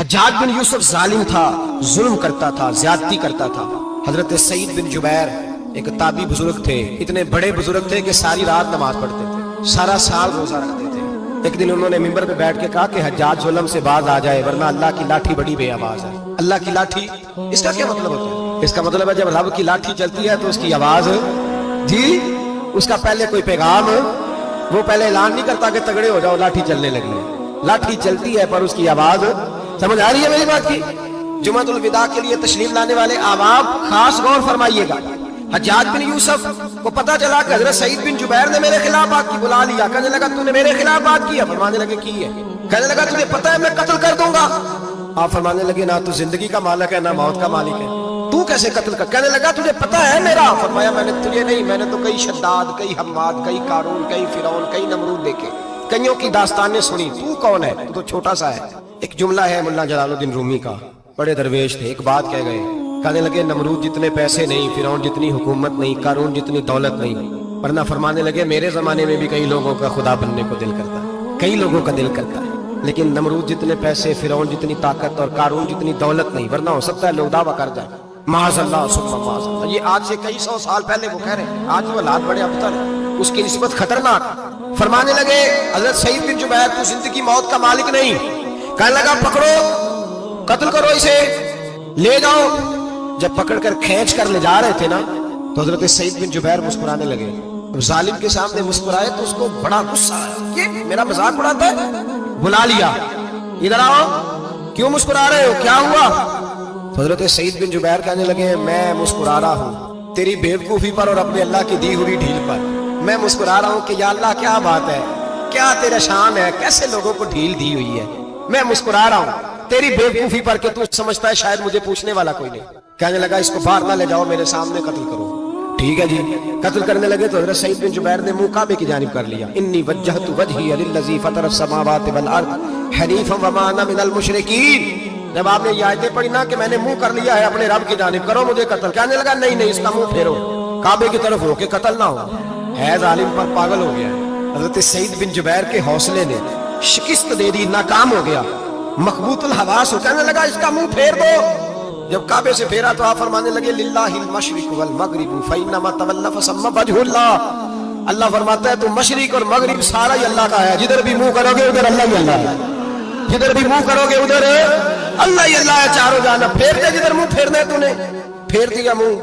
حجاج بن یوسف ظالم تھا، ظلم کرتا تھا، زیادتی کرتا تھا۔ حضرت سعید بن جبیر ایک تابعی بزرگ تھے، اتنے بڑے بزرگ تھے کہ ساری رات نماز پڑھتے تھے، سارا سال روزہ رکھتے تھے۔ ایک دن انہوں نے منبر پہ بیٹھ کے کہا کہ حجاج ظلم سے باز آ جائے ورنہ اللہ کی لاٹھی بڑی بے آواز ہے۔ اللہ کی لاٹھی، اس کا کیا مطلب ہوتا ہے؟ اس کا مطلب ہے جب رب کی لاٹھی چلتی ہے تو اس کی آواز، جی اس کا پہلے کوئی پیغام، وہ پہلے اعلان نہیں کرتا کہ تگڑے ہو جاؤ لاٹھی چلنے لگی ہے، لاٹھی چلتی ہے پر اس کی آواز، سمجھ آ رہی ہے میری بات کی؟ جمعۃ الوداع کے لیے تشریف لانے والے عوام خاص غور فرمائیے گا۔ حجاج بن یوسف کو پتا چلا کہ حضرت سعید بن جبیر نے میرے خلاف بات کی، بلا لیا، کہنے لگا تو نے میرے خلاف بات کی ہے؟ فرمانے لگے کی ہے۔ کہنے لگا تجھے پتا ہے میں قتل کر دوں گا؟ آپ فرمانے لگے نہ تو زندگی کا مالک ہے نہ موت کا مالک ہے، تو کیسے قتل کر؟ کہنے لگا تجھے پتا ہے میرا؟ فرمایا میں نے تجھے نہیں، میں نے تو کئی شداد، کئی حماد، کئی قارون، کئی فرعون، کئی نمرود دیکھے، کئیوں کی داستانیں سنی، تو کون ہے؟ تو چھوٹا سا ہے۔ ایک جملہ ہے مولانا جلال الدین رومی کا، بڑے درویش تھے، ایک بات کہہ گئے، کہنے لگے نمرود جتنے پیسے نہیں، فرعون جتنی حکومت نہیں، قارون جتنی دولت نہیں، ورنہ فرمانے لگے میرے زمانے میں بھی کئی لوگوں کا خدا بننے کو دل کرتا ہے، کئی لوگوں کا دل کرتا ہے، لیکن نمرود جتنے پیسے، فرعون جتنی طاقت اور قارون جتنی دولت نہیں، ورنہ ہو سکتا ہے لوگ دعویٰ کر جائیں معاذ اللہ ثم معاذ اللہ۔ یہ آج سے کئی سو سال پہلے وہ کہہ رہے ہیں، آج وہ حالات بڑے ابتر ہیں، اس کی نسبت خطرناک۔ فرمانے لگے حضرت سعید بن جبیر تو زندگی موت کا مالک نہیں، کہنے لگا پکڑو، قتل کرو اسے، لے جاؤ۔ جب پکڑ کر کھینچ کر لے جا رہے تھے نا تو حضرت سعید بن جبیر مسکرانے لگے۔ ظالم کے سامنے مسکرائے تو اس کو بڑا غصہ آیا، یہ میرا مذاق اڑاتا ہے؟ بلا لیا، ادھر آؤ، کیوں مسکرا رہے ہو، کیا ہوا؟ تو حضرت سعید بن جبیر کہنے لگے میں مسکرا رہا ہوں تیری بیوقوفی پر اور اپنے اللہ کی دی ہوئی ڈھیل پر، میں مسکرا رہا ہوں کہ یا اللہ کیا بات ہے، کیا تیرا شان ہے، کیسے لوگوں کو ڈھیل دی ہوئی ہے، میں مسکرا رہا ہوں تیری بیوقوفی پر کہ تو سمجھتا ہے شاید مجھے پوچھنے والا کوئی نہیں۔ کہنے لگا اس کو باہر نہ لے جاؤ، میرے سامنے قتل کرو۔ ٹھیک ہے جی، قتل کرنے لگے تو حضرت سعید بن جبیر نے منہ کعبے کی جانب کر لیا، انی وجہت وجہی للذی فطر السماوات والارض حنیفا وما انا من المشرکین۔ جب آپ نے یہ آیتیں پڑھی نا کہ میں نے منہ کر لیا ہے اپنے رب کی جانب، کرو مجھے قتل، کہنے لگا نہیں نہیں، اس کا منہ پھیرو، کعبے کی طرف ہو کے قتل نہ ہو، ہے ظالم پر پاگل ہو گیا ہے۔ حضرت سعید بن جبیر کے حوصلے نے شکست دے دی، ناکام ہو گیا، مخبوط الحواس ہو، کہنے لگا اس کا منہ پھیر دو۔ جب کعبے سے پھیرا تو آپ فرمانے لگے للہ المشرق والمغرب فإنما تولى فثم وجه اللہ۔ اللہ فرماتا ہے تو مشرق اور مغرب سارا ہی اللہ کا ہے، جدھر بھی منہ کرو گے ادھر اللہ ہی اللہ ہے، جدھر بھی منہ کرو گے ادھر اللہ ہی اللہ ہے، چاروں جانب پھیر دے، جدھر منہ پھیرنا ہے تو نے پھیر دیا منہ۔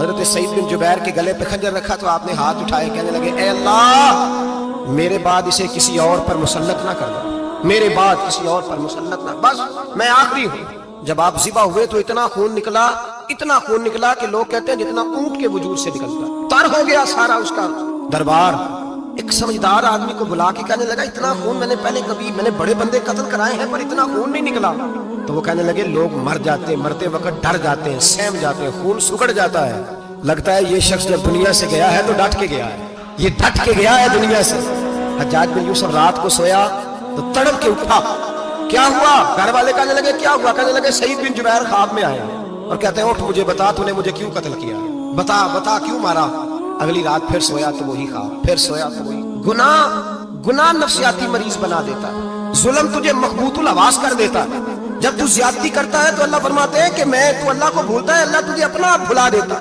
حضرت سعید بن جبیر کے گلے پہ خنجر رکھا تو آپ نے ہاتھ اٹھائے، کہنے لگے اے اللہ میرے بعد اسے کسی اور پر مسلط نہ کرنا، میرے بعد کسی اور پر مسلط نہ، بس میں آخری ہوں۔ جب آپ ذبح ہوئے تو اتنا خون نکلا، اتنا خون نکلا کہ لوگ کہتے ہیں جتنا اونٹ کے وجود سے نکلتا، تر ہو گیا سارا اس کا دربار۔ ایک سمجھدار آدمی کو بلا کے کہنے لگا اتنا خون میں نے پہلے کبھی، میں نے بڑے بندے قتل کرائے ہیں پر اتنا خون نہیں نکلا۔ تو وہ کہنے لگے لوگ مر جاتے ہیں، مرتے وقت ڈر جاتے ہیں، سہم جاتے ہیں، خون سکڑ جاتا ہے، لگتا ہے یہ شخص جب دنیا سے گیا ہے تو ڈٹ کے گیا ہے، یہ ڈٹ کے گیا ہے دنیا سے۔ حجاج بن یوسف رات کو سویا تو تڑپ کے اٹھا، کیا ہوا؟ گھر والے کہنے لگے کیا ہوا؟ کہنے لگے سعید بن جبیر خواب میں آئے اور کہتے ہیں اٹھ مجھے بتا تو نے مجھے کیوں قتل کیا، بتا بتا کیوں مارا۔ اگلی رات پھر سویا تو وہی خواب، پھر سویا تو وہی۔ گناہ نفسیاتی مریض بنا دیتا ہے، ظلم تجھے مخبوط الحواس کر دیتا ہے۔ جب تو زیادتی کرتا ہے تو اللہ فرماتے ہیں کہ تو اللہ کو بھولتا ہے، اللہ تجھے اپنا آپ بھلا دیتا،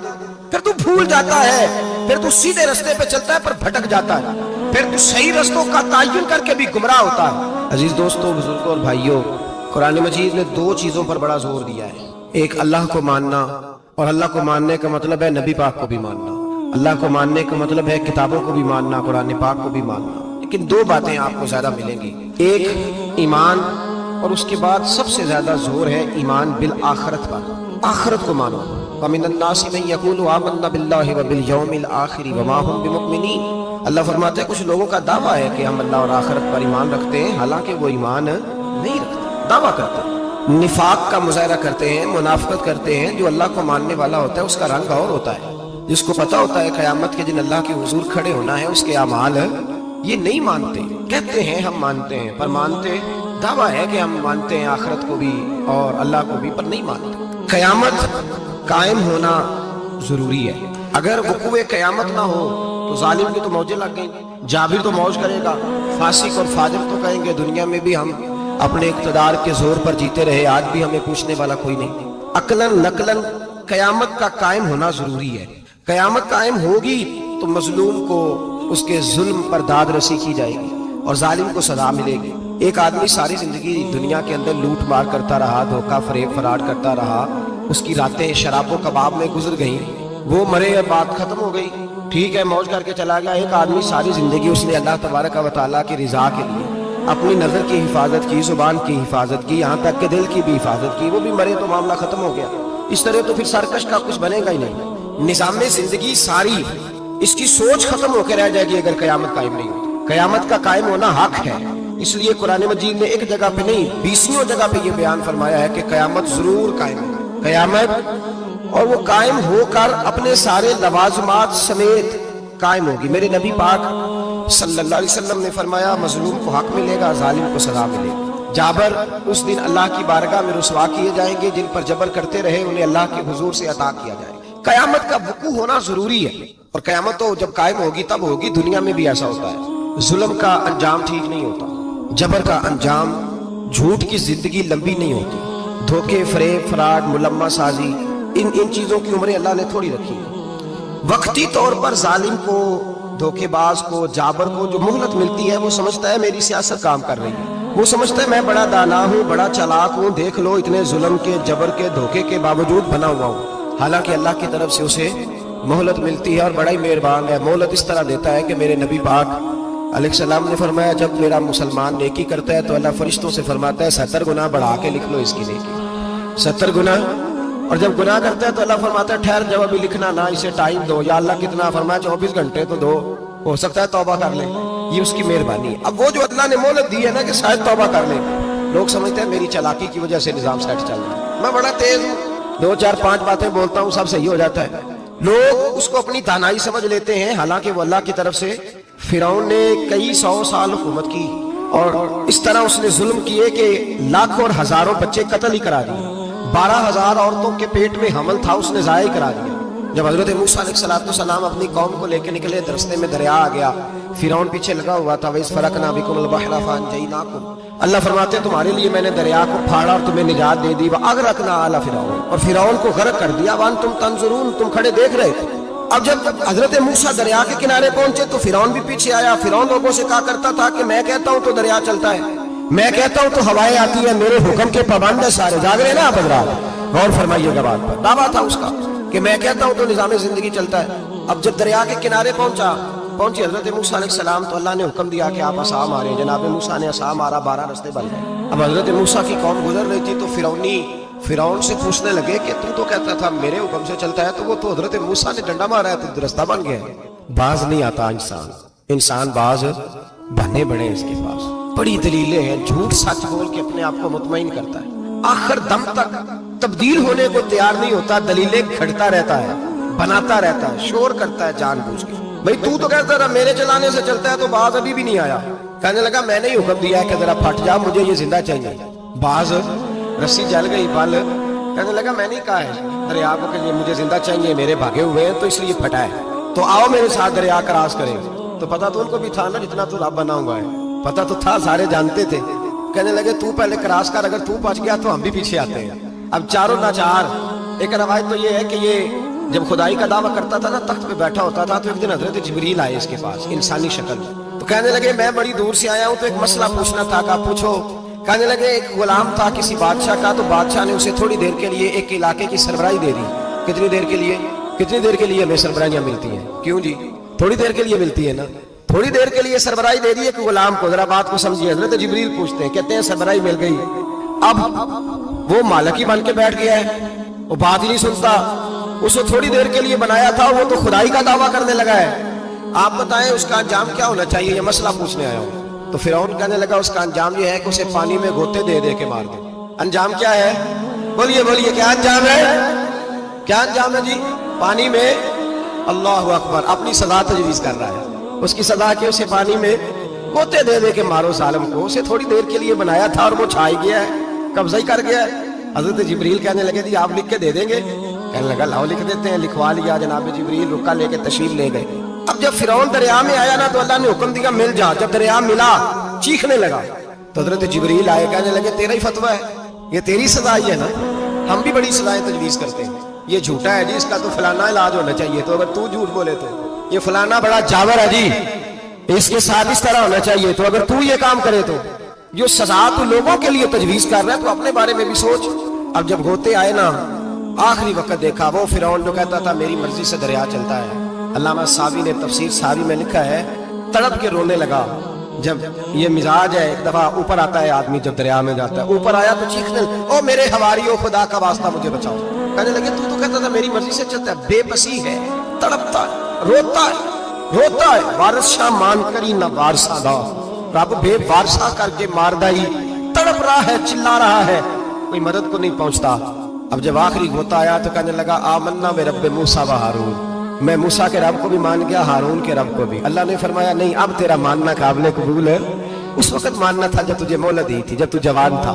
پھر تو بھول جاتا ہے، پھر تو سیدھے رستے پہ چلتا ہے پر بھٹک جاتا ہے، پھر تو صحیح رستوں کا تعین کر کے بھی گمراہ ہوتا ہے۔ عزیز دوستوں، بزرگوں اور بھائیوں، قرآن مجید نے دو چیزوں پر بڑا زور دیا ہے، ایک اللہ کو ماننا، اور اللہ کو ماننے کا مطلب ہے نبی پاک کو بھی ماننا، اللہ کو ماننے کا مطلب ہے کتابوں کو بھی ماننا، قرآن پاک کو بھی ماننا۔ لیکن دو باتیں آپ کو زیادہ ملیں گی، ایک ایمان، اور اس کے بعد سب سے زیادہ زور ہے ایمان بالآخرت پر، آخرت کو مانو۔ وَمِنَ النَّاسِ مَن يَقُولُ آمَنَّا بِاللَّهِ وَبِالْيَوْمِ الْآخِرِ وَمَا هُم بِمُؤْمِنِينَ۔ اللہ فرماتے ہیں کچھ لوگوں کا دعویٰ ہے کہ ہم اللہ اور آخرت پر ایمان رکھتے ہیں، حالانکہ وہ ایمان نہیں رکھتے، دعویٰ کرتے ہیں، نفاق کا مظاہرہ کرتے ہیں، منافقت کرتے ہیں۔ جو اللہ کو ماننے والا ہوتا ہے اس کا رنگ اور ہوتا ہے، جس کو پتا ہوتا ہے قیامت کے دن اللہ کے حضور کھڑے ہونا ہے، اس کے اعمال یہ نہیں مانتے، کہتے ہیں ہم مانتے ہیں پر مانتے، دعویٰ ہے کہ ہم مانتے ہیں آخرت کو بھی اور اللہ کو بھی، پر نہیں مانتے۔ قیامت قائم ہونا ضروری ہے، اگر وقوع قیامت نہ ہو تو ظالم کی تو موجیں لگ گئیں، جابر تو موج کرے گا، فاسق اور فاجر تو کہیں گے دنیا میں بھی ہم اپنے اقتدار کے زور پر جیتے رہے، آج بھی ہمیں پوچھنے والا کوئی نہیں۔ عقلاً نقلاً قیامت کا قائم ہونا ضروری ہے۔ قیامت قائم ہوگی تو مظلوم کو اس کے ظلم پر داد رسی کی جائے گی اور ظالم کو سزا ملے گی۔ ایک آدمی ساری زندگی دنیا کے اندر لوٹ مار کرتا رہا، دھوکہ فریب فراڈ کرتا رہا، اس کی راتیں شراب و کباب میں گزر گئیں، وہ مرے، بات ختم ہو گئی، ٹھیک ہے، موج کر کے چلا گیا۔ ایک آدمی ساری زندگی اس نے اللہ تبارک و تعالیٰ کی رضا کے لیے اپنی نظر کی حفاظت کی، زبان کی حفاظت کی، یہاں تک کہ دل کی بھی حفاظت کی، وہ بھی مرے تو معاملہ ختم ہو گیا۔ اس طرح تو پھر سرکش کا کچھ بنے گا ہی نہیں۔ نظام زندگی ساری اس کی سوچ ختم ہو کے رہ جائے گی اگر قیامت قائم نہیں ہوتی۔ قیامت کا قائم ہونا حق ہے، اس لیے قرآن مجید نے ایک جگہ پہ نہیں 20 جگہ پہ یہ بیان فرمایا ہے کہ قیامت ضرور قائم ہے، قیامت، اور وہ قائم ہو کر اپنے سارے لوازمات سمیت قائم ہوگی۔ میرے نبی پاک صلی اللہ علیہ وسلم نے فرمایا مظلوم کو حق ملے گا، ظالم کو سزا ملے گی۔ جابر اس دن اللہ کی بارگاہ میں رسوا کیے جائیں گے، جن پر جبر کرتے رہے انہیں اللہ کے حضور سے عطا کیا جائے گا۔ قیامت کا وقوع ہونا ضروری ہے، اور قیامت تو جب قائم ہوگی تب ہوگی۔ دنیا میں بھی ایسا ہوتا ہے، ظلم کا انجام ٹھیک نہیں ہوتا، جبر کا انجام، جھوٹ کی زندگی لمبی نہیں ہوتی، دھوکے فریب فراڈ ملمہ سازی، ان چیزوں کی عمریں اللہ نے تھوڑی رکھی ہے۔ وقتی طور پر ظالم کو، دھوکے باز کو، جابر کو جو مہلت ملتی ہے وہ سمجھتا ہے میری سیاست کام کر رہی ہے، وہ سمجھتا ہے میں بڑا دانا ہوں، بڑا چالاک ہوں، دیکھ لو اتنے ظلم کے، جبر کے، دھوکے کے باوجود بنا ہوا ہوں۔ حالانکہ اللہ کی طرف سے اسے مہلت ملتی ہے اور بڑا ہی مہربان ہے۔ مہلت اس طرح دیتا ہے کہ میرے نبی پاک علیہ السلام نے فرمایا جب میرا مسلمان نیکی کرتا ہے تو اللہ فرشتوں سے فرماتا ہے 70 گناہ بڑھا کے لکھ لو اس کی نیکی، 70 گناہ، اور جب گناہ کرتا ہے تو اللہ فرماتا ہے ٹھہر جب ابھی لکھنا نہ، اسے ٹائم دو، یا اللہ کتنا، فرمایا 24 گھنٹے تو دو، ہو سکتا ہے توبہ کر لے، یہ اس کی مہربانی ہے۔ اب وہ جو اللہ نے مہلت دی ہے نا کہ شاید توبہ کر لے، لوگ سمجھتے ہیں میری چالاکی کی وجہ سے نظام سیٹ چل رہا ہے، میں بڑا تیز ہوں، 2 4 5 باتیں بولتا ہوں سب صحیح ہو جاتا ہے، لوگ اس کو اپنی دانائی سمجھ لیتے ہیں، حالانکہ وہ اللہ کی طرف سے۔ فرعون نے کئی 100 سال حکومت کی اور اس طرح اس نے ظلم کیے کہ لاکھوں اور ہزاروں بچے قتل ہی کرا دیے، 12,000 عورتوں کے پیٹ میں حمل تھا اس نے ضائع کرا دیا۔ جب حضرت موسیٰ علیہ السلام اپنی قوم کو لے کے نکلے، راستے میں دریا آ گیا، فرعون پیچھے لگا ہوا تھا، وَإِذْ فَرَقْنَا بِكُمُ الْبَحْرَ فَأَنْجَيْنَاكُمْ، اللہ فرماتے ہیں تمہارے لیے میں نے دریا کو پھاڑا اور تمہیں نجات دے دی، وَأَغْرَقْنَا آلَ فِرْعَوْنَ، اور فرعون کو غرق کر دیا، وَأَنْتُمْ تَنْظُرُونَ، تم کھڑے دیکھ رہے تھے۔ اب جب حضرت موسیٰ دریا کے کنارے پہنچے تو فرعون بھی پیچھے آیا۔ فرعون لوگوں سے کہا کرتا تھا کہ میں کہتا ہوں تو دریا چلتا ہے، میں کہتا ہوں تو ہوائیں آتی ہیں، میرے حکم کے پابند ہے سارے۔ جاگ رہے نا آپ حضرات، غور فرمائیے گا بات پر، دعویٰ تھا اس کا کہ میں کہتا ہوں تو نظام زندگی چلتا ہے۔ اب جب دریا کے کنارے پہنچی حضرت موسیٰ علیہ السلام تو اللہ نے حکم دیا کہ آپ عصا مارے۔ جناب موسیٰ نے عصا مارا، 12 رستے بن گئے۔ اب حضرت موسیٰ کی قوم گزر رہی تھی تو فرعون سے پوچھنے لگے کہ تو کہتا تھا میرے حکم سے چلتا ہے، تو وہ تو حضرت موسیٰ نے ڈنڈا مارا ہے تو رستہ بن گیا ہے۔ باز نہیں آتا انسان باز بنے بڑے اس کے پاس بڑی دلیلیں ہیں، جھوٹ سچ بول کے اپنے آپ کو مطمئن کرتا ہے، آخر دم تک تبدیل ہونے کو تیار نہیں ہوتا، دلیلیں گھڑتا رہتا ہے، بناتا رہتا ہے، شور کرتا ہے جان بوجھ کے۔ بھئی تو کہتا تھا میرے چلانے سے چلتا ہے، تو باز ابھی بھی نہیں آیا، کہنے لگا میں نے حکم دیا ہے کہ ذرا پھٹ جا، مجھے یہ زندہ چاہیے۔ باز رسی جل گئی، بل کہنے لگا میں نہیں کہا ہے دریا کو کہ یہ مجھے زندہ چاہیے، میرے بھاگے ہوئے ہیں تو اس لیے پھٹا ہے، تو آؤ میرے ساتھ دریا کراس کریں۔ تو پتا تو ان کو بھی تھا نا جتنا تو رب بنا ہوا ہے، پتا تو تھا، سارے جانتے تھے۔ کہنے لگے تو پہلے کراس کر، اگر تو پہنچ گیا تو ہم بھی پیچھے آتے ہیں۔ اب چاروں ناچار، ایک روایت تو یہ ہے کہ یہ جب خدائی کا دعویٰ کرتا تھا نا، تخت پہ بیٹھا ہوتا تھا، تو ایک دن حضرت جبریل آئے اس کے پاس انسانی شکل، تو کہنے لگے میں بڑی دور سے آیا ہوں تو ایک مسئلہ پوچھنا تھا۔ کہا پوچھو۔ کہنے لگے ایک غلام تھا کسی بادشاہ کا، تو بادشاہ نے اسے تھوڑی دیر کے لیے ایک علاقے کی سربراہی دے دی۔ کتنی دیر کے لیے ہمیں سربراہیاں ملتی ہیں؟ کیوں جی؟ تھوڑی دیر کے لیے ملتی ہے نا، تھوڑی دیر کے لیے سربراہی دے دی ایک غلام کو۔ ذرا بات کو سمجھیے، حضرت جبریل پوچھتے ہیں، کہتے ہیں سربراہی مل گئی، اب وہ مالک ہی بن کے بیٹھ گیا ہے، وہ بات ہی نہیں سنتا، اس کو تھوڑی دیر کے لیے بنایا تھا، وہ تو خدائی کا دعویٰ کرنے لگا ہے، آپ بتائیں اس کا انجام کیا ہونا چاہیے؟ یہ مسئلہ پوچھنے آیا ہوں۔ تو فرعون کہنے لگا اس کا انجام یہ ہے کہ اسے پانی میں غوطے دے دے کے مار دے۔ انجام کیا ہے؟ بولیے کیا انجام ہے؟ کیا انجام ہے جی؟ پانی میں، اللہ اکبر، اپنی سزا تجویز کر رہا ہے، اس کی سزا کہ اسے پانی میں غوطے دے دے کے مارو ظالم کو، اسے تھوڑی دیر کے لیے بنایا تھا اور وہ چھائی گیا ہے، قبضہ ہی کر گیا ہے۔ حضرت جبریل کہنے لگے جی آپ لکھ کے دے دیں گے؟ کہنے لگا لاؤ لکھ دیتے ہیں۔ لکھوا لیا، جناب جبریل رکا لے کے تشریف لے گئے۔ اب جب فرعون دریا میں آیا نا تو اللہ نے حکم دیا مل جا۔ جب دریا ملا چیخنے لگا، تو حضرت جبریل آئے کہنے لگے تیرا ہی فتویٰ ہے، یہ تیری سزا ہی ہے نا، ہم بھی بڑی سزائیں تجویز کرتے ہیں، یہ جھوٹا ہے جی، اس کا تو فلانا علاج ہونا چاہیے، تو اگر تو جھوٹ بولے تو یہ فلانا بڑا جاور ہے جی، اس کے ساتھ اس طرح ہونا چاہیے، تو اگر تو یہ کام کرے تو جو سزا تو لوگوں کے لیے تجویز کر رہا ہے تو اپنے بارے میں بھی سوچ۔ اب جب ہوتے آئے نا آخری وقت دیکھا وہ فرعون جو کہتا تھا میری مرضی سے دریا چلتا ہے، علامہ ساوی نے تفسیر ساوی میں لکھا ہے تڑپ کے رونے لگا۔ جب یہ مزاج ہے، ایک دفعہ اوپر آتا ہے آدمی جب دریا میں جاتا ہے، اوپر آیا تو چیخنے او میرے حواریو خدا کا واسطہ مجھے بچاؤ، کہنے لگے تو کہتا تھا میری مرضی سے چلتا ہے، بے بسی ہے، تڑپتا ہے، روتا ہے، وارث شاہ مان کری نہ وارثہ دا، رب بے وارثہ کر کے مار دائی، تڑپ رہا ہے، چلا رہا ہے، کوئی مدد کو نہیں پہنچتا۔ اب جب آخری ہوتا آیا تو کہنے لگا آمنا میں رب موسیٰ و ہارون، میں موسیٰ کے رب کو بھی مان گیا، ہارون کے رب کو بھی۔ اللہ نے فرمایا نہیں اب تیرا ماننا قابل قبول ہے، اس وقت ماننا تھا جب تجھے مہلت دی تھی، جب تو جوان تھا،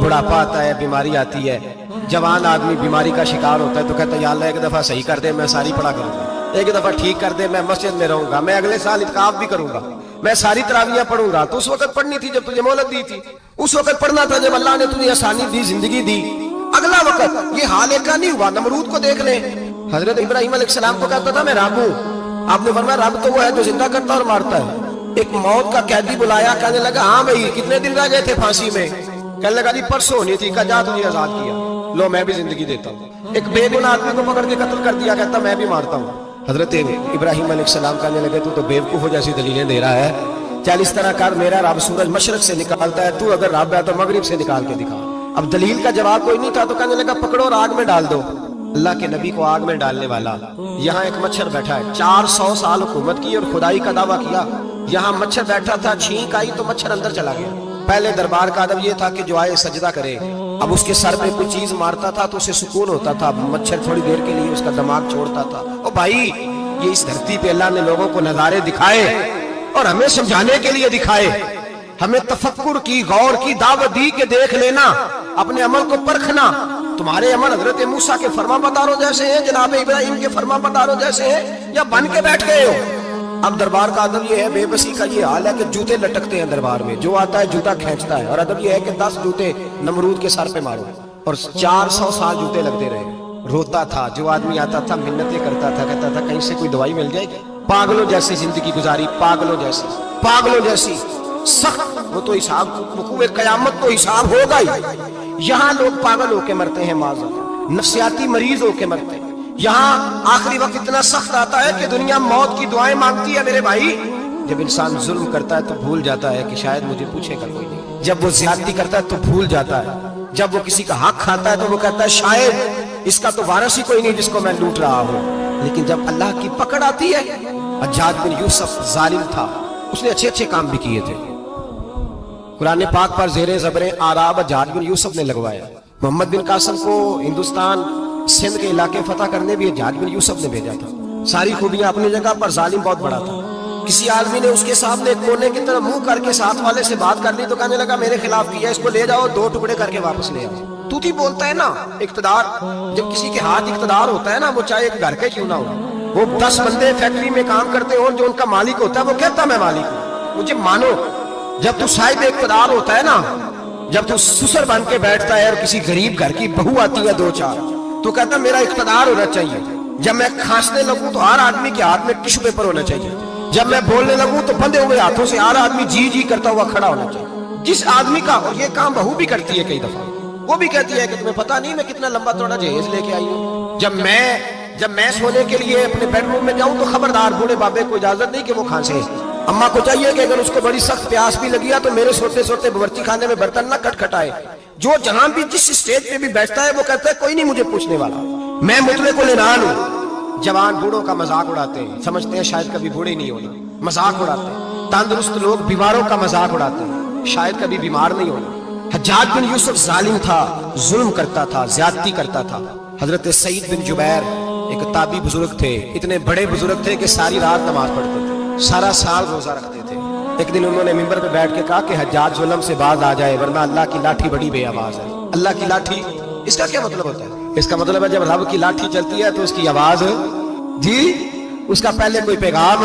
بڑھاپا آتا ہے، بیماری آتی ہے، جوان آدمی بیماری کا شکار ہوتا ہے تو کہتا ہے یا اللہ ایک دفعہ صحیح کر دے میں ساری پڑھا کروں گا، ایک دفعہ ٹھیک کر دے میں مسجد میں رہوں گا، میں اگلے سال اعتکاف بھی کروں گا، میں ساری تراویحیں پڑھوں گا۔ تو اس وقت پڑھنی تھی جب تجھے مہلت دی تھی، اس وقت پڑھنا تھا جب اللہ نے تجھے آسانی دی، زندگی دی۔ اگلا وقت یہ حال ایک کا نہیں ہوا، نمرود کو دیکھ لیں، حضرت ابراہیم علیہ السلام کو کہتا تھا میں رب ہوں، آپ نے فرمایا رب تو وہ ہے جو زندہ کرتا اور مارتا ہے۔ ایک موت کا قیدی بلایا، کہنے لگا ہاں بھائی کتنے دن رہ گئے تھے پھانسی میں، کہنے لگا جی پرسوں ہونی تھی، کہا جا تجھے آزاد کیا، لو میں بھی زندگی دیتا ہوں۔ ایک بے گناہ آدمی کو پکڑ کے قتل کر دیا، کہتا میں بھی مارتا ہوں۔ حضرت ابراہیم علیہ السلام کہنے لگے تو بیوقوفوں جیسی دلیلیں دے رہا ہے، چل اس طرح کر میرا رب سورج مشرق سے نکالتا ہے، تو اگر رب ہے تو مغرب سے نکال کے دکھا۔ اب دلیل کا جواب کوئی نہیں تھا تو کہنے لگا پکڑو اور آگ میں ڈال دو۔ اللہ کے نبی کو آگ میں ڈالنے والا، یہاں ایک مچھر بیٹھا ہے، 400 سال حکومت کی اور خدائی کا دعویٰ کیا، یہاں مچھر بیٹھا تھا، چھینک آئی تو مچھر اندر چلا گیا۔ پہلے دربار کا ادب یہ تھا کہ جو آئے سجدہ کرے، اب اس کے سر پہ کوئی چیز مارتا تھا تو اسے سکون ہوتا تھا، مچھر تھوڑی دیر کے لیے اس کا دماغ چھوڑتا تھا۔ او بھائی یہ اس دھرتی پہ اللہ نے لوگوں کو نظارے دکھائے اور ہمیں سمجھانے کے لیے دکھائے، ہمیں تفکر کی، غور کی دعوت دی کہ دیکھ لینا، اپنے عمل کو پرکھنا۔ تمہارے عمل حضرت موسیٰ کے فرما برداروں جیسے ہیں، جناب ابراہیم کے فرما برداروں جیسے ہیں، یا بن کے بیٹھ گئے ہو؟ اب دربار کا ادب یہ ہے، بے بسی کا یہ حال ہے کہ جوتے لٹکتے ہیں دربار میں، جو آتا ہے جوتا کھینچتا ہے، اور ادب یہ ہے کہ 10 جوتے نمرود کے سر پہ مارو، اور 400 سال جوتے لگتے رہے۔ روتا تھا، جو آدمی آتا تھا منتیں کرتا تھا، کہتا تھا کہیں سے کوئی دوائی مل جائے گی، پاگلوں جیسی زندگی گزاری، پاگلوں جیسی سخت۔ وہ تو حساب وقوع قیامت تو حساب ہوگا ہی، یہاں لوگ پاگل ہو کے مرتے ہیں، معذرت نفسیاتی مریض ہو کے مرتے ہیں، یہاں آخری وقت اتنا سخت آتا ہے کہ دنیا موت کی دعائیں مانگتی ہے۔ میرے بھائی جب انسان ظلم کرتا ہے تو بھول جاتا ہے کہ شاید مجھے پوچھے گا کوئی نہیں، جب وہ زیادتی کرتا ہے تو بھول جاتا ہے، جب وہ کسی کا حق کھاتا ہے تو وہ کہتا ہے شاید اس کا تو وارث ہی کوئی نہیں جس کو میں لوٹ رہا ہوں۔ لیکن جب اللہ کی پکڑ آتی ہے، حجاج بن یوسف ظالم تھا، اس نے اچھے کام بھی کیے تھے، قرآن پاک پر زیر زبریں آراب حجاج بن یوسف نے لگوایا۔ محمد بن قاسم کو ہندوستان سندھ کے علاقے فتح کرنے بھی حجاج بن یوسف نے بھیجا تھا، ساری خوبیاں اپنی جگہ پر، ظالم بہت بڑا تھا۔ کسی آدمی نے اس کے سامنے کونے کی طرف منہ کر کے ساتھ والے سے بات کر لی تو کہنے لگا میرے خلاف کیا، اس کو لے جاؤ 2 ٹکڑے کر کے واپس لے آؤ۔ تو ہی بولتا ہے نا اقتدار، جب کسی کے ہاتھ اقتدار ہوتا ہے نا، وہ چاہے ایک گھر کے کیوں نہ ہو، وہ 10 بندے فیکٹری میں کام کرتے ہوں، جو ان کا مالک ہوتا ہے وہ کہتا میں مالک ہوں، مجھے مانو۔ جب تو صاحب اقتدار ہوتا ہے نا، جب تو سسر بن کے بیٹھتا ہے اور کسی غریب گھر کی بہو آتی ہے 2-4 تو کہتا میرا اقتدار ہونا چاہیے، جب میں کھانسنے لگوں تو ہر آدمی کے ہاتھ میں ٹشو پیپر ہونا چاہیے، جب میں بولنے لگوں تو بندے ہوئے ہاتھوں سے ہر آدمی جی جی کرتا ہوا کھڑا ہونا چاہیے۔ جس آدمی کا، اور یہ کام بہو بھی کرتی ہے کئی دفعہ، وہ بھی کہتی ہے کہ تمہیں پتہ نہیں میں کتنا لمبا چوڑا جہیز لے کے آئی ہوں، جب میں سونے کے لیے اپنے بیڈ روم میں جاؤں تو خبردار بوڑھے بابے کو اجازت نہیں کہ وہ کھانسے، اماں کو چاہیے کہ اگر اس کو بڑی سخت پیاس بھی لگی ہے تو میرے سوتے سوتے باورچی خانے میں برتن نہ کھٹکھٹائے۔ جو جہاں بھی جس اسٹیج پہ بھی بیٹھتا ہے وہ کہتا ہے کوئی نہیں مجھے پوچھنے والا، میں مطلق العنان ہوں۔ جوان بوڑھوں کا مذاق اڑاتے ہیں، سمجھتے ہیں شاید کبھی بوڑھے نہیں ہونا، مذاق اڑاتے ہیں۔ تندرست لوگ بیماروں کا مذاق اڑاتے ہیں، شاید کبھی بیمار نہیں ہونا۔ حجاج بن یوسف ظالم تھا، ظلم کرتا تھا، زیادتی کرتا تھا۔ حضرت سعید بن جبیر ایک تابعی بزرگ تھے، اتنے بڑے بزرگ تھے کہ ساری رات نماز پڑھتے تھے، سارا سال روزہ رکھتے تھے۔ ایک دن انہوں نے منبر پہ بیٹھ کے کہا کہ حجاج ظلم سے باز آ جائے ورنہ اللہ کی لاٹھی بڑی بے آواز ہے۔ اللہ کی لاٹھی، اس کا کیا مطلب ہوتا ہے؟ اس کا مطلب ہے جب رب کی لاٹھی چلتی ہے تو اس کی آواز، جی اس کا پہلے کوئی پیغام،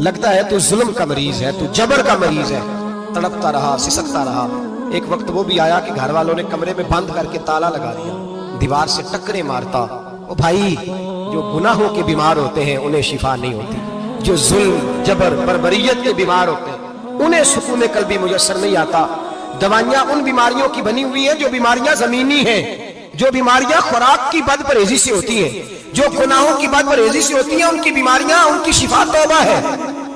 لگتا ہے تو ظلم کا مریض ہے، تو جبر کا مریض ہے۔ تڑپتا رہا، سسکتا رہا۔ ایک وقت وہ بھی آیا کہ گھر والوں نے کمرے میں بند کر کے تالا لگا دیا، دیوار سے ٹکرے مارتا۔ او بھائی، جو گناہوں کے بیمار ہوتے ہیں انہیں شفا نہیں ہوتی، جو ظلم، جبر، بربریت کے بیمار ہوتے ہیں انہیں سکون قلبی میسر نہیں آتا۔ دوائیاں ان بیماریوں کی بنی ہوئی ہیں جو بیماریاں زمینی ہیں، جو بیماریاں خوراک کی بد پرہیزی سے ہوتی ہیں، جو گناہوں کی بد پرہیزی سے ہوتی ہیں، ان کی بیماریاں، ان کی شفا توبہ ہے،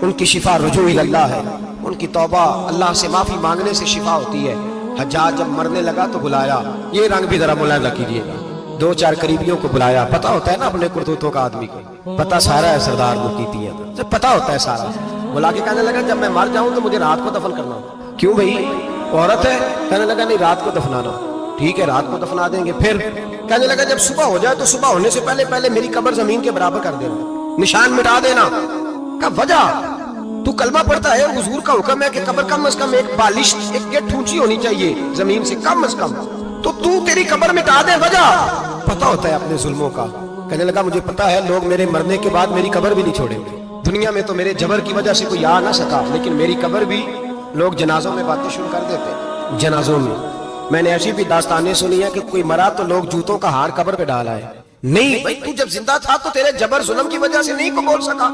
ان کی شفا رجوع اللہ ہے، ان کی توبہ اللہ سے معافی مانگنے سے شفا ہوتی ہے۔ حجاج جب مرنے لگا تو بلایا، یہ رنگ بھی ذرا ملاحظہ کیجیے گا، 2-4 قریبیوں کو بلایا۔ پتا ہوتا ہے نا اپنے کرتوتوں کا آدمی کو، پتا سارا ہے سردار مفتی ہے، پتا ہوتا ہے سارا۔ بلا کے کہنے لگا جب میں مر جاؤں تو مجھے رات کو دفن کرنا۔ کیوں بھائی، عورت ہے؟ کہنے لگا نہیں، رات کو دفنانا۔ ٹھیک ہے، رات کو دفنا دیں گے۔ پھر کہنے لگا جب صبح ہو جائے تو صبح ہونے سے پہلے پہلے میری قبر زمین کے برابر کر دینا، نشان مٹا دینا۔ کہا وجہ؟ تو کلمہ پڑھتا ہے، حضور کا حکم ہے کہ قبر کم از کم ایک بالش، ایک گٹ اونچی ہونی چاہیے زمین سے کم از کم، تو تیری قبر مٹا دے، وجہ؟ پتا ہوتا ہے اپنے ظلموں کا۔ کہنے لگا مجھے پتا ہے لوگ میرے مرنے کے بعد میری قبر بھی نہیں چھوڑیں گے، دنیا میں تو میرے جبر کی وجہ سے کوئی آ نہ سکا، لیکن میری قبر بھی لوگ جنازوں میں باتیں شروع کر دیتے۔ جنازوں میں نے ایسی بھی داستانیں سنی ہیں کہ کوئی مرا تو لوگ جوتوں کا ہار قبر پہ ڈالا ہے۔ نہیں بھائی، تو جب زندہ تھا تو تیرے جبر ظلم کی وجہ سے نہیں کو بول سکا۔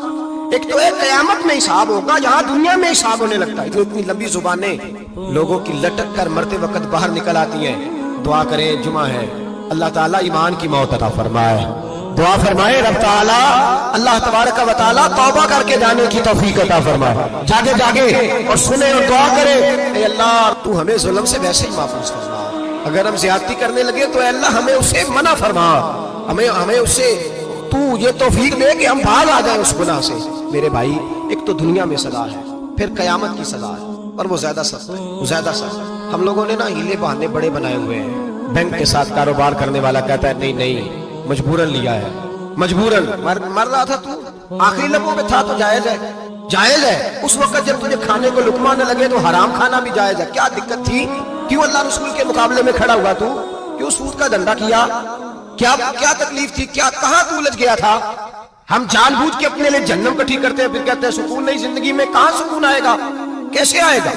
ایک تو ایک قیامت میں حساب ہوگا، یہاں دنیا میں حساب ہونے لگتا ہے۔ اتنی لمبی زبانیں لوگوں کی لٹک کر مرتے وقت باہر نکل آتی ہیں۔ دعا کریں، جمعہ ہے، اللہ تعالیٰ ایمان کی موت عطا فرمائے۔ دعا فرمائے رب تعالیٰ اللہ تبارک و تعالیٰ توبہ کر کے جانے کی توفیق عطا فرمائے۔ جاگے جاگے اور سنے اور دعا کرے، اے اللہ تو ہمیں ظلم سے ویسے ہی محفوظ فرما، اگر ہم زیادتی کرنے لگے تو اے اللہ ہمیں اسے منع فرما، ہمیں اسے تو یہ توفیق دے کہ ہم بھاگ آ جائیں اس گناہ سے۔ میرے بھائی، ایک تو دنیا میں سزا ہے، پھر قیامت کی سزا ہے، اور وہ زیادہ سخت ہے، وہ زیادہ سخت ہے۔ ہم لوگوں نے نا ہیلے بہانے بڑے بنائے ہوئے ہیں۔ بینک کے ساتھ کاروبار کرنے والا کہتا ہے نہیں نہیں، مجبوراً لیا ہے، مجبوراً مر رہا تھا تو، آخری لمحوں میں تھا تو جائز ہے، جائز ہے۔ اس وقت جب تجھے کھانے کو لقمہ نہ لگے تو حرام کھانا بھی جائز ہے۔ کیا دقت تھی؟ کیوں اللہ رسول کے مقابلے میں کھڑا ہوا تو؟ کیوں سود کا دھندا کیا؟ کیا تکلیف تھی؟ کہاں تو الجھ گیا تھا؟ ہم جان بوجھ کے اپنے لیے جہنم کٹھی کرتے ہیں، پھر کہتے ہیں سکون نہیں زندگی میں۔ کہاں سکون آئے گا؟ کیسے آئے گا؟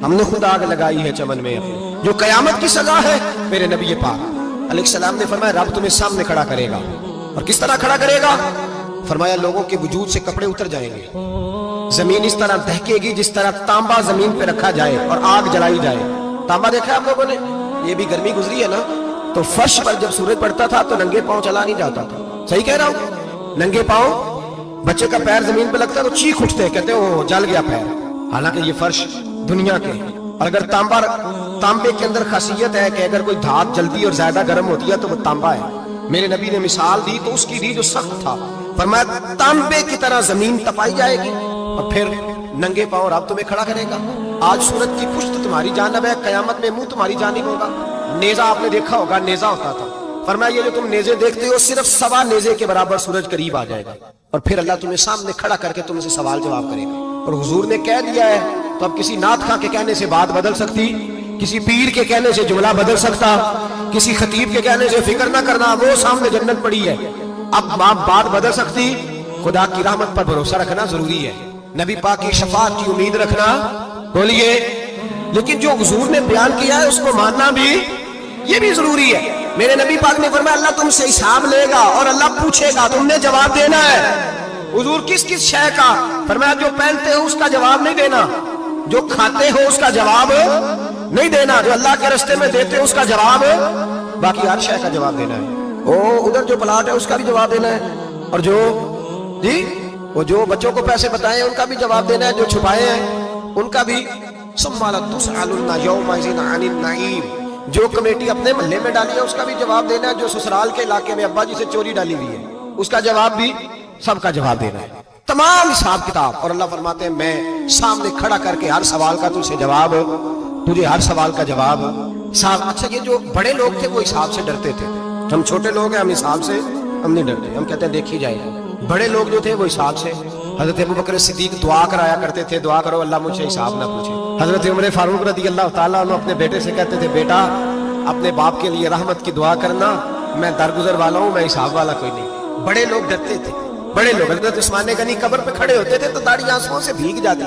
ہم نے خود آگ لگائی ہے چمن میں اپنے، جو قیامت کی سزا ہے۔ میرے نبی پاک علیہ السلام نے فرمایا رب تمہیں سامنے کھڑا کرے گا، اور کس طرح کھڑا کرے گا؟ فرمایا لوگوں کے وجود سے کپڑے اتر جائیں گے، زمین اس طرح دہکے گی جس طرح تانبا زمین پہ رکھا جائے اور آگ جلائی جائے۔ تانبا دیکھا آپ لوگوں نے؟ یہ بھی گرمی گزری ہے نا، تو فرش پر جب سورج پڑتا تھا تو ننگے پاؤں چلا نہیں جاتا تھا۔ صحیح کہہ رہا ہوں؟ ننگے پاؤں، بچے کا پیر زمین پہ لگتا تو چیخ اٹھتے، کہتے وہ جل گیا پیر، حالانکہ یہ فرش دنیا کے۔ اور اگر تانبے کے اندر خاصیت ہے کہ اگر کوئی دھات جلدی اور زیادہ گرم ہوتی ہے تو وہ تانبا ہے۔ میرے نبی نے مثال دی تو اس کی دی جو سخت تھا، فرمایا تانبے کی طرح زمین تپائی جائے گی، اور پھر ننگے پاؤں رب تمہیں کھڑا کرے گا۔ آج سورج کی پشت تمہاری جانب ہے، قیامت میں منہ تمہاری جانب ہوگا۔ نیزہ آپ نے دیکھا ہوگا، نیزہ ہوتا تھا، فرمایا یہ جو تم نیزے دیکھتے ہو صرف 1.25 نیزے کے برابر سورج قریب آ جائے گا، اور پھر اللہ تمہیں سامنے کھڑا کر کے تم سے سوال جواب کرے گا۔ اور حضور نے کہہ دیا ہے تو اب کسی نعت خواں کے کہنے سے بات بدل سکتی، کسی پیر کے کہنے سے جملہ بدل سکتا، کسی خطیب کے کہنے سے فکر نہ کرنا وہ سامنے جنت پڑی ہے، اب بات بدل سکتی۔ خدا کی رحمت پر بھروسہ رکھنا ضروری ہے، نبی پاک کی شفاعت کی امید رکھنا، بولیے، لیکن جو حضور نے بیان کیا ہے اس کو ماننا بھی یہ بھی ضروری ہے۔ میرے نبی پاک نے فرمایا اللہ تم سے حساب لے گا اور اللہ پوچھے گا، تم نے جواب دینا ہے۔ حضور کس شے کا؟ فرمایا جو پہنتے ہو اس کا جواب نہیں دینا، جو کھاتے ہو اس کا جواب نہیں دینا، جو اللہ کے راستے میں دیتے ہو اس کا جواب، باقی ہر شے کا جواب دینا ہے۔ ادھر جو پلاٹ ہے اس کا بھی جواب دینا ہے، اور جو بچوں کو پیسے بتائے ان کا بھی جواب دینا ہے، جو چھپائے ہیں ان کا بھی۔ ثم لتسألن یومئذ عن النعیم، جو کمیٹی اپنے محلے میں ڈالی ہے اس کا بھی جواب دینا ہے، جو سسرال کے علاقے میں ابا جی سے چوری ڈالی ہوئی ہے اس کا جواب بھی، سب کا جواب دینا ہے، تمام حساب کتاب۔ اور اللہ فرماتے ہیں میں سامنے کھڑا کر کے ہر سوال کا تجھ سے جواب، تجھے ہر سوال کا جواب صاحب۔ اچھا یہ جو بڑے لوگ تھے وہ حساب سے ڈرتے تھے، ہم چھوٹے لوگ ہیں ہم حساب سے ہم نہیں ڈرتے، ہم کہتے ہیں دیکھی جائے گا۔ بڑے لوگ جو تھے وہ حساب سے، حضرت ابوبکر صدیق دعا کرایا کرتے تھے، دعا کرو اللہ مجھ سے حساب نہ پوچھے۔ حضرت عمر فاروق رضی اللہ تعالیٰ عنہ اپنے بیٹے سے کہتے تھے بیٹا اپنے باپ کے لیے رحمت کی دعا کرنا، میں درگزر والا ہوں, میں حساب والا کوئی نہیں. بڑے لوگ ڈرتے تھے, بڑے لوگ. حضرت عثمان غنی قبر پہ کھڑے ہوتے تھے تو داڑھی آنسوؤں سے بھیگ جاتی.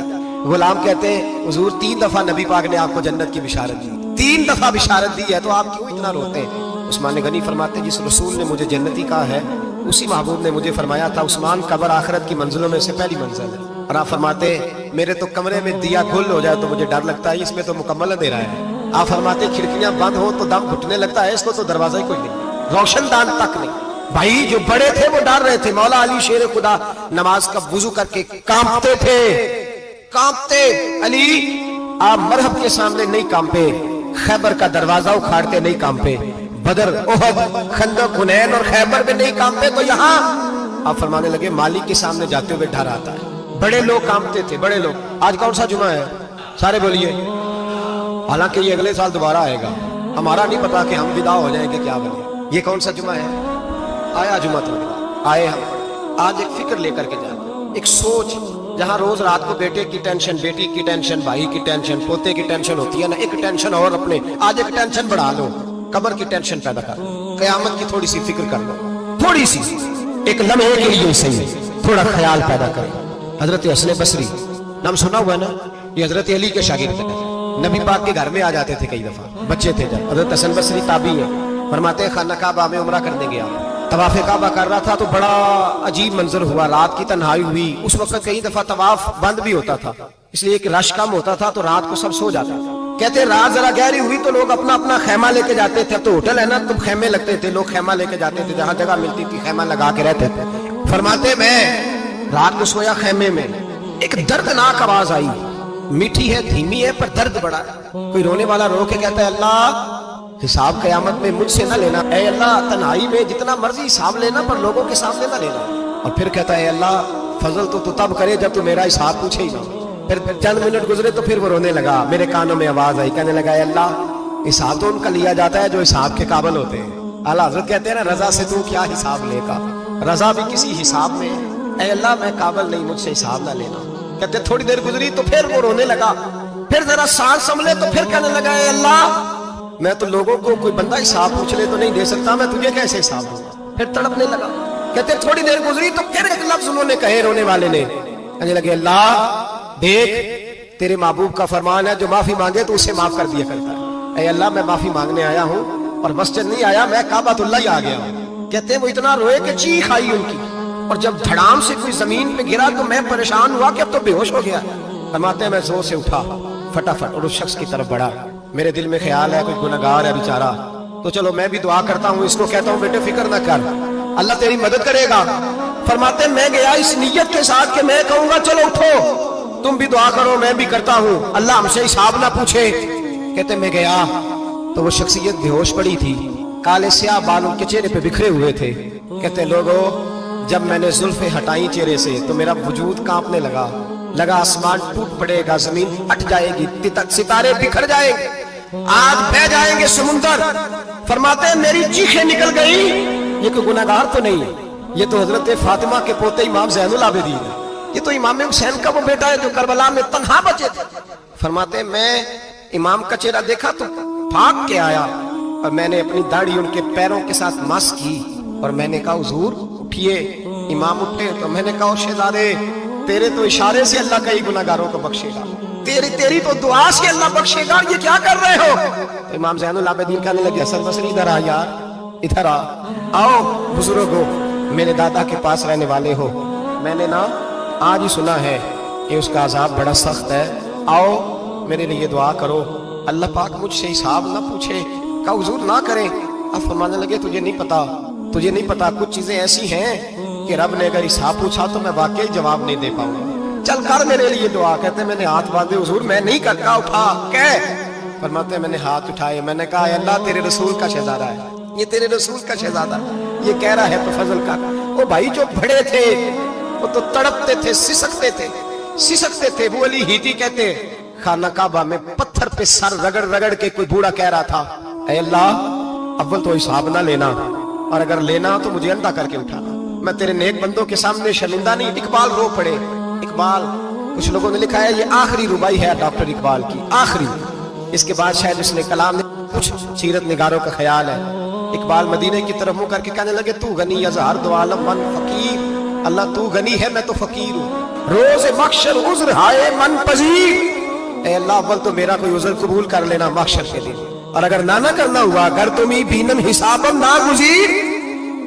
غلام کہتے ہیں حضور 3 دفعہ نبی پاک نے آپ کو جنت کی بشارت دی, 3 دفعہ بشارت دی ہے, تو آپ کیوں اتنا روتے ہیں؟ عثمان غنی فرماتے جس رسول نے مجھے جنتی کہا ہے اسی محبوب نے مجھے فرمایا تھا عثمان قبر آخرت کی منزلوں میں سے پہلی منزل ہے. اور آپ فرماتے میرے تو کمرے میں دیا گل ہو جائے تو مجھے ڈر لگتا ہے, اس میں تو مکمل اندھیرا ہے. آپ فرماتے کھڑکیاں بند ہو تو دم گھٹنے لگتا ہے, اس کو تو دروازہ ہی کوئی نہیں, روشن دان تک نہیں. بھائی جو بڑے تھے وہ ڈر رہے تھے. مولا علی شیر خدا نماز کا وضو کر کے کانپتے تھے, کانپتے. علی آپ مرحب کے سامنے نہیں کانپے, خیبر کا دروازہ اکھاڑتے نہیں کانپے, بدر احد خندق حنین اور خیبر میں نہیں کانپے, تو یہاں آپ فرمانے لگے مالک کے سامنے جاتے ہوئے ڈر آتا ہے. بڑے لوگ کانپتے تھے, بڑے لوگ. آج کون سا جمعہ ہے؟ سارے بولیے. حالانکہ یہ اگلے سال دوبارہ آئے گا, ہمارا نہیں پتا کہ ہم ودا ہو جائیں گے کیا بنے. یہ کون سا جمعہ ہے؟ آیا جمعہ تو آئے ہم آج ایک فکر لے کر کے جائیں, ایک سوچ. جہاں روز رات کو بیٹے کی ٹینشن, بیٹی کی ٹینشن, بھائی کی ٹینشن, پوتے کی ٹینشن ہوتی ہے نا, ایک ٹینشن اور اپنے آج ایک ٹینشن بڑھا لو, قبر کی ٹینشن پیدا کر لو, قیامت کی تھوڑی سی فکر کر لو, تھوڑی سی, ایک لمحے کے لیے صحیح تھوڑا خیال پیدا کرو. حضرت حسن بصری نام سنا ہوا ہے نا, یہ حضرت علی کے شاگرد تھے, نبی پاک کے گھر میں آ جاتے تھے کئی دفعہ, بچے تھے جب. حضرت حسن بصری تابعی ہیں, فرماتے ہیں خانہ کعبہ میں عمرہ کرنے گیا, طواف کعبہ کر رہا تھا تو بڑا عجیب منظر ہوا, رات کی تنہائی ہوئی. اس وقت کئی دفعہ طواف بند بھی ہوتا تھا, اس لیے کہ رش کم ہوتا تھا تو رات کو سب سو جاتا تھا. کہتے ہیں رات ذرا گہری ہوئی تو لوگ اپنا اپنا خیمہ لے کے جاتے تھے. اب تو ہوٹل ہے نا تو خیمے لگتے تھے, لوگ خیمہ لے کے جاتے تھے, جہاں جگہ ملتی تھی خیمہ لگا کے رہتے تھے. فرماتے میں رات کو سویا خیمے میں, ایک دردناک آواز آئی, میٹھی ہے دھیمی ہے پر درد بڑا ہے. کوئی رونے والا رو کے کہتا ہے اللہ حساب قیامت میں مجھ سے نہ لینا, اے اللہ تنہائی میں جتنا مرضی حساب لینا پر لوگوں کے سامنے نہ لینا. اور پھر کہتا ہے اے اللہ فضل تو تب کرے جب تو میرا حساب پوچھے ہی نہ. پھر چند منٹ گزرے تو پھر وہ رونے لگا, میرے کانوں میں آواز آئی, کہنے لگا اے اللہ حساب تو ان کا لیا جاتا ہے جو حساب کے قابل ہوتے ہیں. اعلیٰ حضرت کہتے ہیں نا رضا سے تو کیا حساب لے گا, رضا بھی کسی حساب میں ہے. اے اللہ میں قابل نہیں, مجھ سے حساب نہ لینا. کہتے تھوڑی دیر گزری تو پھر وہ رونے لگا, پھر ذرا سانس سنبھلے تو پھر کہنے لگا اے اللہ میں تو لوگوں کو کوئی بندہ حساب پوچھ لے تو نہیں دے سکتا, میں تجھے کیسے حساب دوں گا. پھر تڑپنے لگا. کہتے تھوڑی دیر گزری تو پھر ایک لفظ انہوں نے کہے رونے والے نے, کہنے لگے اللہ دیکھ تیرے محبوب کا فرمان ہے جو معافی مانگے تو اسے معاف کر دیا کرتا ہے. اے اللہ میں معافی مانگنے آیا ہوں اور مسجد نہیں آیا, میں کعبۃ اللہ ہی آ گیا ہوں. کہتے ہیں وہ اتنا روئے کہ چیخ آئی ان کی, اور جب دھڑام سے کوئی زمین پہ گرا تو میں پریشان ہوا کہ اب تو بے ہوش ہو گیا. فرماتے ہیں میں زور سے اٹھا فٹافٹ اور اس شخص کی طرف بڑھا. میرے دل میں خیال ہے کوئی گنہگار ہے بیچارہ, تو چلو میں بھی دعا کرتا ہوں, اس کو کہتا ہوں بیٹے فکر نہ کر, اللہ تیری مدد کرے گا. فرماتے ہیں میں گیا اس نیت کے ساتھ کہ میں کہوں گا چلو اٹھو تم بھی دعا کرو, میں بھی کرتا ہوں, اللہ ہم سے حساب نہ پوچھے. کہتے میں گیا تو وہ شخصیت بے ہوش پڑی تھی, کالے سیاہ بال ان کے چہرے پہ بکھرے ہوئے تھے. کہتے لوگوں جب میں نے زلفیں ہٹائیں چہرے سے تو میرا وجود کانپنے لگا, آسمان ٹوٹ پڑے گا, زمین پھٹ جائے گی, ستارے بکھر جائیں گے, آگ بہ جائیں گے سمندر. فرماتے ہیں میری چیخیں نکل گئی, یہ کوئی گناہگار تو نہیں, یہ تو حضرت فاطمہ کے پوتے امام زین العابدین ہے, یہ تو امام حسین کا وہ بیٹا ہے جو کربلا میں تنہا بچے تھے. فرماتے ہیں میں امام کا چہرہ دیکھا تو بھاگ کے آیا, اور میں نے اپنی داڑھی ان کے پیروں کے ساتھ مس کی, اور میں نے کہا حضور اٹھیے. امام اٹھے تو میں نے کہا شہزادے تیرے تو اشارے سے اللہ کئی گناہگاروں کو بخشے گا, تیری تو دعا سے اللہ بخشے گا, یہ کیا کر رہے ہو؟ تو امام زین العابدین کہنے لگے حسن بصری ادھر آ یار, ادھر آؤ بزرگو, میرے دادا کے پاس رہنے والے ہو, میں نے نا آج ہی سنا ہے کہ اس کا عذاب بڑا سخت ہے, آؤ میرے لیے دعا کرو, اللہ پاک مجھ سے حساب نہ پوچھے. کہا حضور نہ کریں. اب فرمانے لگے تجھے نہیں پتا کچھ چیزیں ایسی ہیں کہ رب نے اگر حساب پوچھا تو میں واقعی جواب نہیں دے پاؤں گا, چل کر میرے لیے دعا. کہتے میں نے ہاتھ باندھے, حضور میں نہیں کرتا, اٹھا کہہ. فرماتے میں نے ہاتھ اٹھائے, میں نے کہا اللہ تیرے رسول کا شہزادہ ہے, یہ تیرے رسول کا شہزادہ یہ کہہ رہا ہے تو فضل کا. وہ بھائی جو بڑے تھے وہ تو تڑپتے تھے, سسکتے تھے. وہ علی ہیتی کہتے خانہ کعبہ میں پتھر پہ سر رگڑ رگڑ کے کوئی بوڑھا کہہ رہا تھا اے اللہ اول تو حساب نہ لینا, اور اگر لینا تو مجھے اندھا کر کے اٹھانا, میں تیرے نیک بندوں کے سامنے شرمندہ نہیں. اقبال رو پڑے, اقبال کچھ لوگوں نے لکھا ہے یہ آخری ربائی ہے ڈاکٹر اقبال کی, آخری. اس کے بعد شاید اس نے کلام نے کچھ سیرت نگاروں کا خیال ہے اقبال مدینے کی طرف منہ کر کے کہنے لگے تو غنی ازہر دو عالم من فقیر، اللہ تو غنی ہے میں تو فقیر ہوں، روز محشر عذر ہائے من پذیر، اے اللہ اول تو میرا کوئی عذر قبول کر لینا محشر کے دن، اور اگر نہ کرنا ہوا اگر تمہیں بینم حسابم نا گزیر،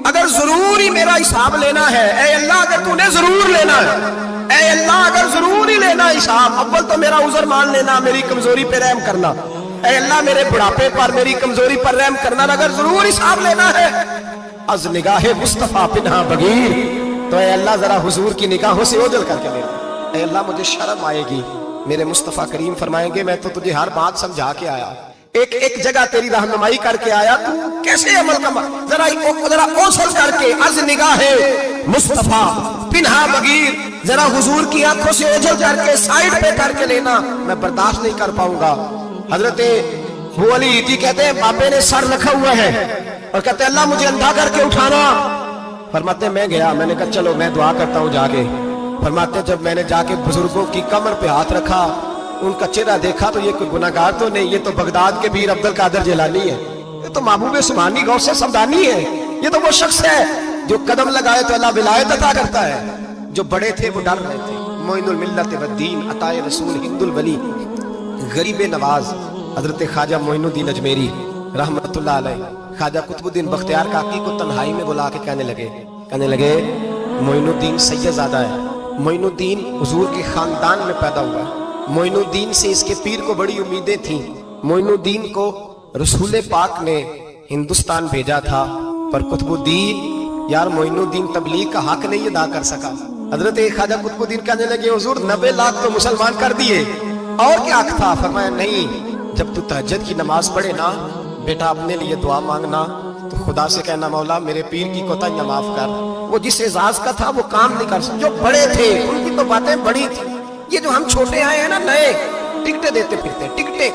اگر ضرور ہی میرا حساب لینا ہے، اے اللہ اگر تو نے ضرور لینا ہے، اے اللہ اگر ضرور ہی لینا حساب، اول تو میرا عذر مان لینا، میری کمزوری پہ رحم کرنا، اے اللہ میرے بڑھاپے پر میری کمزوری پر رحم کرنا، اگر ضرور حساب لینا ہے از نگاہ مصطفیٰ پنہا بغیر، تو اے اللہ ذرا حضور کی نگاہوں سے اوجھل کر کے لینا، اے اللہ مجھے شرم آئے گی، میرے مصطفیٰ کریم فرمائیں گے میں تو تجھے ہر بات سمجھا کے آیا، ایک جگہ تیری رہنمائی کر کے آیا، تو کیسے عمل کا ذرا اوسل کر کے از نگاہ مصطفیٰ پنہا بغیر، ذرا حضور کی آنکھوں سے اوجھل کر کے سائیڈ پہ کر کے لینا، میں برداشت نہیں کر پاؤں گا۔ حضرت ابو علی ایتی کہتے ہیں بابے نے سر رکھا ہوا ہے اور کہتے ہیں اللہ مجھے اندھا کر کے اٹھانا، فرماتے ہیں میں گیا، میں نے کہا چلو میں دعا کرتا ہوں جا کے، فرماتے ہیں جب میں نے جا کے بزرگوں کی کمر پہ ہاتھ رکھا، ان کا چہرہ دیکھا تو یہ کوئی گناہگار تو نہیں، یہ تو بغداد کے پیر عبد القادر جیلانی ہے، یہ تو محبوب سبحانی غوث سمدانی ہے، یہ تو وہ شخص ہے جو قدم لگائے تو اللہ ولایت عطا کرتا ہے۔ جو بڑے تھے وہ ڈر رہے تھے، معین الملت والدین عطائے رسول ہند الولی غریب نواز حضرت خواجہ معین الدین اجمیری رحمت اللہ علیہ، خواجہ قطب الدین بختیار کاکی کو تنہائی میں بلا کے کہنے لگے معین الدین سید زادہ ہے، معین الدین حضور کے خاندان میں پیدا ہوا ہے، معین الدین سے اس کے پیر کو بڑی امیدیں تھیں، معین الدین کو رسول پاک نے ہندوستان بھیجا تھا، پر قطب الدین یار معین الدین تبلیغ کا حق نہیں ادا کر سکا۔ حضرت خواجہ قطب الدین کہنے لگے حضور 90 لاکھ تو مسلمان کر دیے، اور کیا حق تھا؟ فرمایا نہیں، جب تو تہجد کی نماز پڑھے نا بیٹا اپنے لیے دعا مانگنا تو خدا سے کہنا مولا میرے پیر کی کوتاہیاں معاف کر، وہ جس اعزاز کا تھا وہ کام نہیں کر سکتا، جو بڑے تھے ان کی تو باتیں بڑی تھی، یہ جو ہم چھوٹے آئے ہیں نا نئے ٹکٹیں دیتے پھرتے، ٹکٹیں،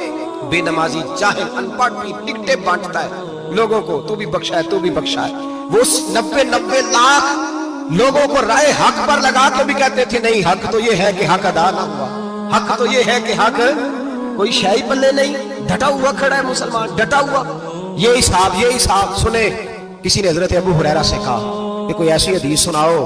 بے نمازی جاہل ان پڑھ بھی ٹکٹیں بانٹتا ہے لوگوں کو، تو بھی بخشا ہے تو بھی بخشا ہے، وہ 90 لاکھ لوگوں کو رائے حق پر لگا کے بھی کہتے تھے نہیں حق تو یہ ہے کہ حق ادا نہ ہوا، حق تو یہ ہے کہ حق کوئی شاہی پلے نہیں، ڈٹا ہوا کھڑا ہے مسلمان، ڈٹا ہوا، یہ حساب سنے۔ کسی نے حضرت ابو ہریرہ سے کہا کہ کوئی ایسی حدیث سناؤ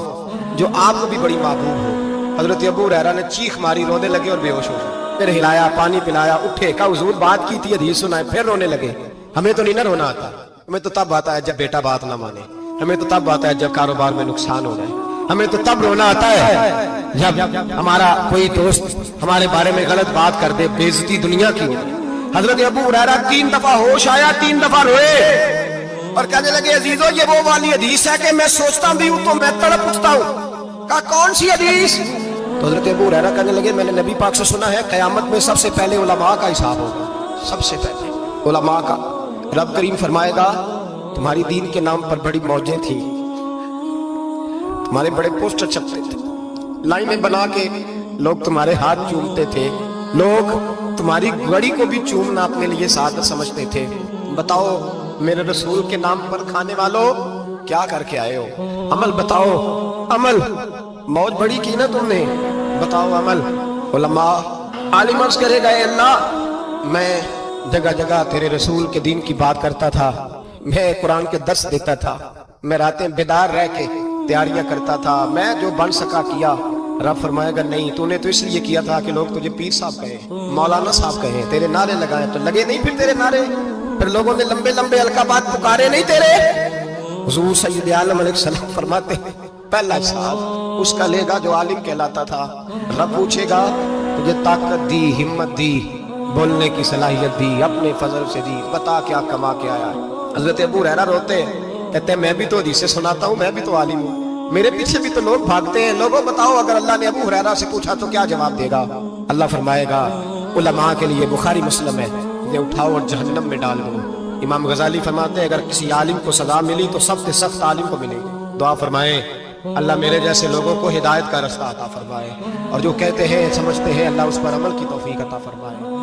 جو آپ کو بھی بڑی محبوب ہو، حضرت ابو ہریرہ نے چیخ ماری، رونے لگے اور بے ہوش ہو گئے، پھر ہلایا پانی پلایا، اٹھے، کہا حضور بات کی تھی حدیث سنائے، پھر رونے لگے۔ ہمیں تو نہیں نہ رونا آتا، ہمیں تو تب آتا ہے جب بیٹا بات نہ مانے، ہمیں تو تب آتا ہے جب کاروبار میں نقصان ہو جائے، ہمیں تو تب رونا آتا ہے جب ہمارا کوئی دوست ہمارے بارے میں غلط بات کر دے، بے عزتی دنیا کی ہو۔ حضرت ابو ہریرہ 3 دفعہ ہوش آیا، 3 دفعہ روئے اور کہنے لگے عزیزو یہ وہ والی حدیث ہے کہ میں سوچتا بھی ہوں تو میں تڑپ اٹھتا ہوں۔ کہا کون سی حدیث؟ تو حضرت ابو ہریرہ کہنے لگے میں نے نبی پاک سے سنا ہے قیامت میں سب سے پہلے علماء کا حساب ہوگا، سب سے پہلے علماء کا، رب کریم فرمائے گا تمہاری دین کے نام پر بڑی موجیں تھیں، تمہارے بڑے پوسٹر چھپتے تھے، لائنیں بنا کے لوگ تمہارے ہاتھ چومتے تھے، لوگ تمہاری گڑی کو بھی چومنا اپنے لیے سعادت سمجھتے تھے، بتاؤ میرے رسول کے نام پر کھانے والوں کیا کر کے آئے ہو؟ عمل بتاؤ، عمل، موج بڑی کی نا تم نے، بتاؤ عمل۔ علماء عالم عرض کرے گا اے اللہ میں جگہ جگہ تیرے رسول کے دین کی بات کرتا تھا، میں قرآن کے درس دیتا تھا، میں راتیں بیدار رہ کے تیاریاں کرتا تھا، میں جو بن سکا کیا۔ رب فرمائے گا نہیں، تو نے تو اس لیے کیا تھا کہ لوگ تجھے پیر صاحب کہیں، مولانا صاحب کہیں، تیرے نعرے لگائیں، تو لگے نہیں پھر تیرے نعرے، پھر لوگوں نے لمبے لمبے القابات پکارے نہیں تیرے۔ حضور سید عالم علیہ السلام فرماتے ہیں پہلا حساب اس کا لے گا جو عالم کہلاتا تھا، رب پوچھے گا تجھے طاقت دی، ہمت دی، بولنے کی صلاحیت دی، اپنے فضل سے دی، بتا کیا کما کے آیا ہے۔ حضرت ابو ہریرہ روتے ہیں، کہتے ہیں میں بھی تو حدیثیں سناتا ہوں، میں بھی تو عالم ہوں، میرے پیچھے بھی تو لوگ بھاگتے ہیں، لوگوں بتاؤ اگر اللہ نے ابو ہریرہ سے پوچھا تو کیا جواب دے گا؟ اللہ فرمائے گا علماء کے لیے بخاری مسلم ہے، انہیں اٹھاؤ اور جہنم میں ڈال دو۔ امام غزالی فرماتے ہیں اگر کسی عالم کو سزا ملی تو سب سے سخت عالم کو ملے گی۔ دعا فرمائیں اللہ میرے جیسے لوگوں کو ہدایت کا رستہ عطا فرمائے، اور جو کہتے ہیں سمجھتے ہیں اللہ اس پر عمل کی توفیق عطا فرمائے۔